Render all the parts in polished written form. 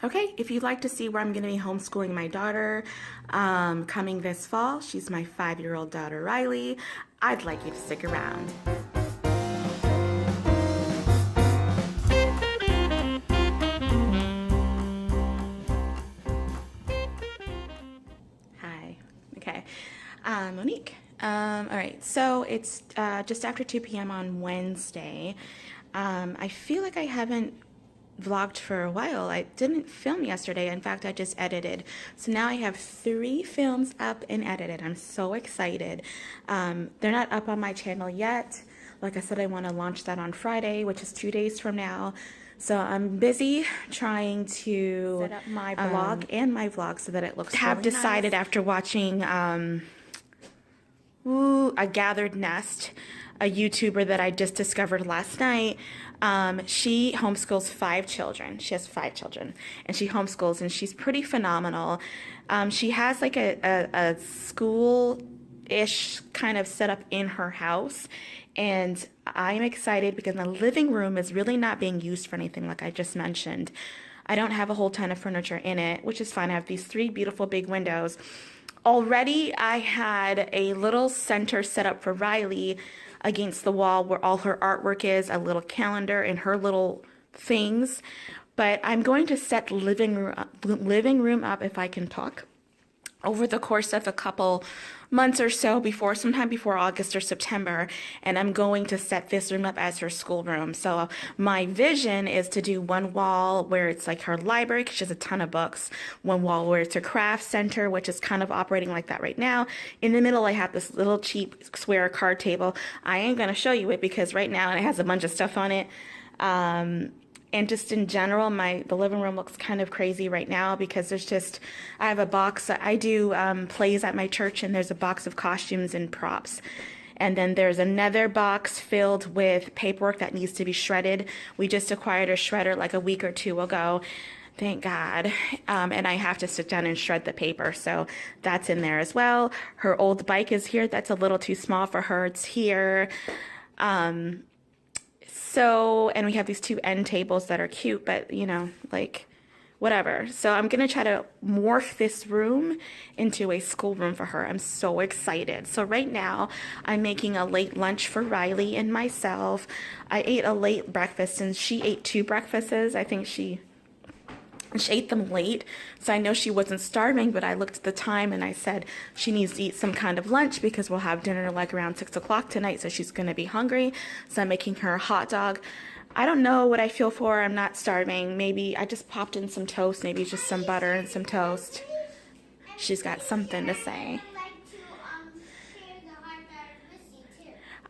Okay, if you'd like to see where I'm going to be homeschooling my daughter coming this fall, she's my 5-year-old daughter, Riley, I'd like you to stick around. Hi. Okay. Monique. All right. So it's just after 2 p.m. on Wednesday. I feel like I haven't vlogged for a while. I didn't film yesterday. In fact, I just edited. So now I have 3 films up and edited. I'm so excited. They're not up on my channel yet. Like I said, I want to launch that on Friday, which is 2 days from now. So I'm busy trying to set up my blog and my vlog so that it looks really decided nice. After watching A Gathered Nest, a YouTuber that I just discovered last night. She homeschools 5 children. She has 5 children, and she homeschools, and she's pretty phenomenal. She has like a school-ish kind of set up in her house, and I'm excited because the living room is really not being used for anything, like I just mentioned. I don't have a whole ton of furniture in it, which is fine. I have these 3 beautiful big windows. Already, I had a little center set up for Riley against the wall where all her artwork is, a little calendar and her little things. But I'm going to set the living room up, if I can talk, over the course of a couple months or so, sometime before August or September, and I'm going to set this room up as her schoolroom. So my vision is to do one wall where it's like her library, because she has a ton of books, one wall where it's her craft center, which is kind of operating like that right now. In the middle, I have this little cheap square card table. I ain't going to show you it because right now it has a bunch of stuff on it. And just in general, the living room looks kind of crazy right now because I have a box. I do plays at my church, and there's a box of costumes and props. And then there's another box filled with paperwork that needs to be shredded. We just acquired a shredder like a week or 2 ago. Thank God. And I have to sit down and shred the paper. So that's in there as well. Her old bike is here. That's a little too small for her. It's here. And we have these 2 end tables that are cute, but like whatever. So I'm going to try to morph this room into a schoolroom for her. I'm so excited. So right now I'm making a late lunch for Riley and myself. I ate a late breakfast and she ate 2 breakfasts. I think she ate them late, so I know she wasn't starving, but I looked at the time and I said she needs to eat some kind of lunch because we'll have dinner like around 6 o'clock tonight, so she's going to be hungry. So I'm making her a hot dog. I don't know what I feel for. I'm not starving. Maybe I just popped in some toast, maybe just some butter and some toast. She's got something to say.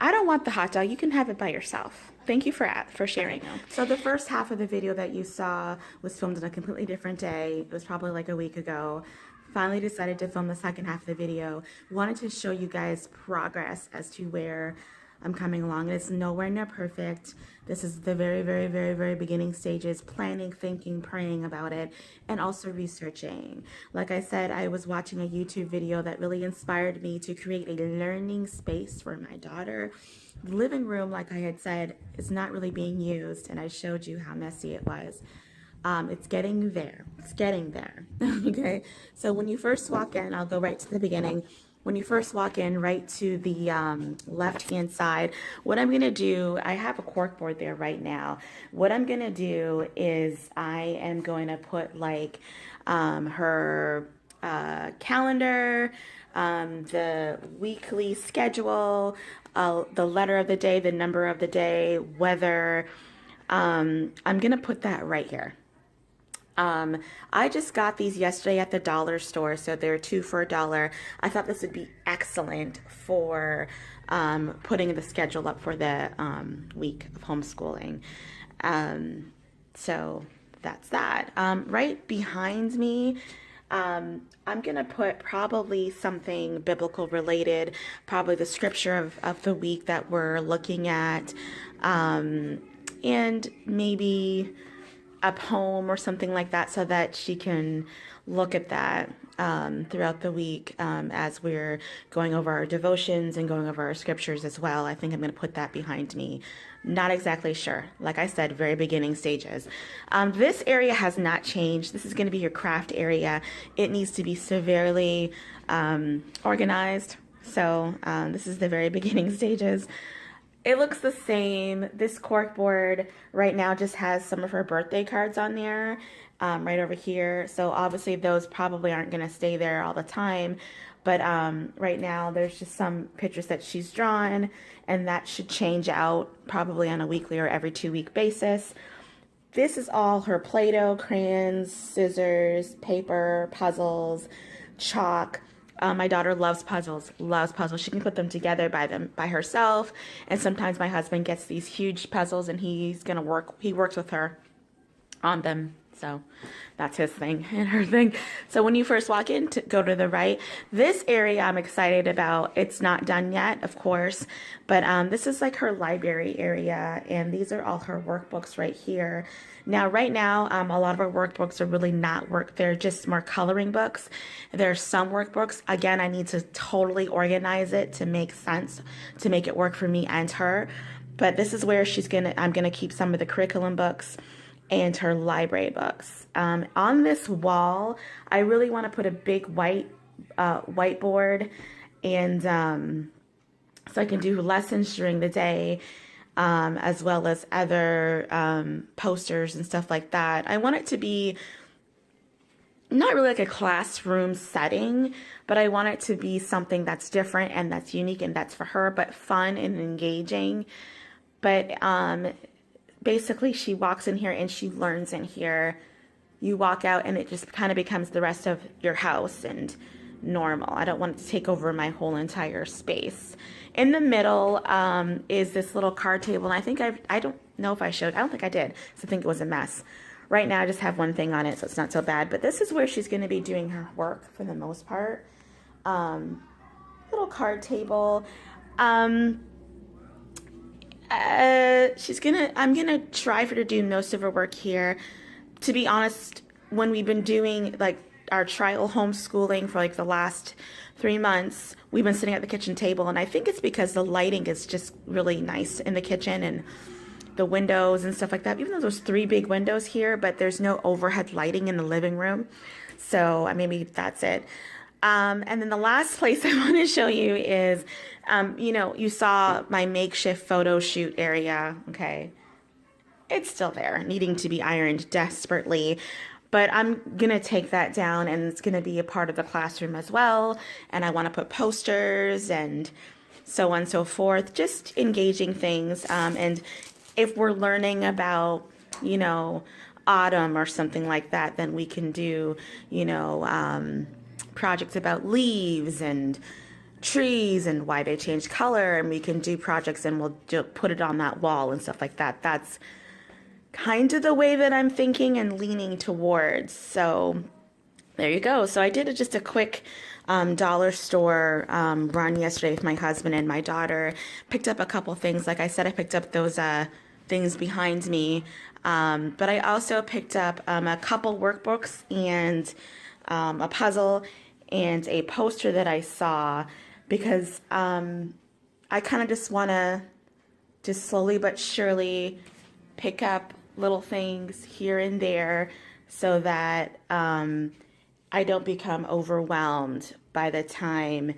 I don't want the hot dog. You can have it by yourself. Thank you for sharing. So the first half of the video that you saw was filmed on a completely different day. It was probably like a week ago. Finally decided to film the second half of the video. Wanted to show you guys progress as to where I'm coming along. It's nowhere near perfect. This is the very, very, very, very beginning stages, planning, thinking, praying about it, and also researching. Like I said, I was watching a YouTube video that really inspired me to create a learning space for my daughter. The living room, like I had said, is not really being used, and I showed you how messy it was. It's getting there. It's getting there. Okay, so when you first walk in, I'll go right to the beginning. When you first walk in, right to the left-hand side, what I'm going to do, I have a corkboard there right now. What I'm going to do is I am going to put like her calendar, the weekly schedule, the letter of the day, the number of the day, weather. I'm going to put that right here. I just got these yesterday at the dollar store, so they're 2 for $1. I thought this would be excellent for putting the schedule up for the week of homeschooling. So that's that. Right behind me, I'm going to put probably something biblical related, probably the scripture of the week that we're looking at, and maybe a poem or something like that so that she can look at that throughout the week as we're going over our devotions and going over our scriptures as well. I think I'm going to put that behind me Not exactly sure. Like I said, very beginning stages. This area has not changed. This is going to be your craft area. It needs to be severely organized. So this is the very beginning stages. It looks the same. This cork board right now just has some of her birthday cards on there, right over here. So obviously those probably aren't going to stay there all the time. But right now there's just some pictures that she's drawn, and that should change out probably on a weekly or every 2-week basis. This is all her Play-Doh, crayons, scissors, paper, puzzles, chalk. My daughter loves puzzles, She can put them together by herself. And sometimes my husband gets these huge puzzles and he works with her on them. So that's his thing and her thing. So when you first walk in, go to the right. This area I'm excited about. It's not done yet, of course, but this is like her library area, and these are all her workbooks right here. Now, right now, a lot of her workbooks are really not they're just more coloring books. There's some workbooks. Again, I need to totally organize it to make sense, to make it work for me and her. But this is where I'm gonna keep some of the curriculum books and her library books. On this wall, I really want to put a big whiteboard, and so I can do lessons during the day, as well as other posters and stuff like that. I want it to be not really like a classroom setting, but I want it to be something that's different and that's unique and that's for her, but fun and engaging. But basically, she walks in here and she learns in here. You walk out and it just kind of becomes the rest of your house and normal. I don't want it to take over my whole entire space. In the middle is this little card table, and I think I don't know if I showed. I don't think I did, so I think it was a mess. Right now, I just have one thing on it, so it's not so bad. But this is where she's going to be doing her work for the most part. Little card table. I'm gonna try for her to do most of her work here. To be honest, when we've been doing like our trial homeschooling for like the last 3 months, we've been sitting at the kitchen table, and I think it's because the lighting is just really nice in the kitchen and the windows and stuff like that. Even though there's 3 big windows here, but there's no overhead lighting in the living room. So maybe that's it. And then the last place I want to show you is, you saw my makeshift photo shoot area. Okay. It's still there, needing to be ironed desperately, but I'm going to take that down, and it's going to be a part of the classroom as well. And I want to put posters and so on and so forth, just engaging things. And if we're learning about, autumn or something like that, then we can do, projects about leaves and trees and why they change color, and we can do projects and we'll put it on that wall and stuff like that. That's kind of the way that I'm thinking and leaning towards. So there you go. So I did just a quick dollar store run yesterday with my husband and my daughter. Picked up a couple things. Like I said, I picked up those things behind me, but I also picked up a couple workbooks and a puzzle and a poster that I saw, because I kind of just want to just slowly but surely pick up little things here and there so that I don't become overwhelmed by the time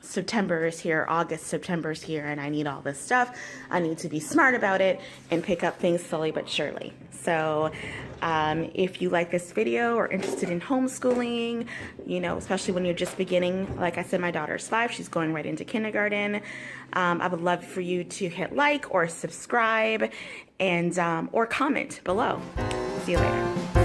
September is here, August, September is here, and I need all this stuff. I need to be smart about it and pick up things slowly but surely. So if you like this video or interested in homeschooling, especially when you're just beginning, like I said, my daughter's 5, she's going right into kindergarten. I would love for you to hit like or subscribe and or comment below. See you later.